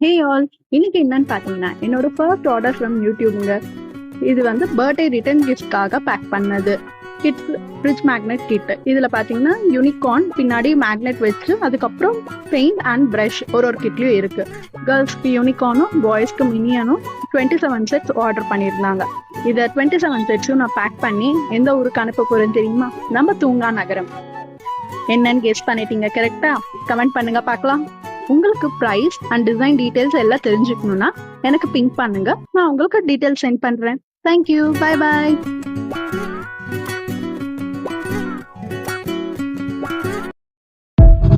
Hey all, இன்னைக்கு என்னன்னு பார்த்தீங்கன்னா என்னோட ஃபர்ஸ்ட் ஆர்டர் ஃப்ரம் யூடியூப்ங்க. இது வந்து பர்த்டே ரிட்டர்ன் கிஃப்ட்காக பேக் பண்ணது கிட் ஃப்ரிட்ஜ் மேக்னெட் கிட். இதில் பார்த்தீங்கன்னா யூனிகார்ன் பின்னாடி மேக்னெட் வச்சு அதுக்கப்புறம் பெயிண்ட் அண்ட் ப்ரஷ் ஒரு கிட்லையும் இருக்கு. கேர்ள்ஸ்க்கு யூனிகார்னும் பாய்ஸ்க்கு மினியனும் 27 செட்ஸ் ஆர்டர் பண்ணியிருந்தாங்க. இதை 27 செட்ஸும் நான் பேக் பண்ணி எந்த ஊருக்கு அனுப்ப போறேன்னு தெரியுமா? நம்ம தூங்கா நகரம். என்னன்னு கெஸ் பண்ணிட்டீங்க கரெக்டா? கமெண்ட் பண்ணுங்க பார்க்கலாம். உங்களுக்கு ப்ரைஸ் அண்ட் டிசைன் டீடைல்ஸ் எல்லாம் தெரிஞ்சுக்கணும்னா எனக்கு பிங்க் பண்ணுங்க, நான் உங்களுக்கு டீடைல்ஸ் சென்ட் பண்றேன். Thank you, bye bye.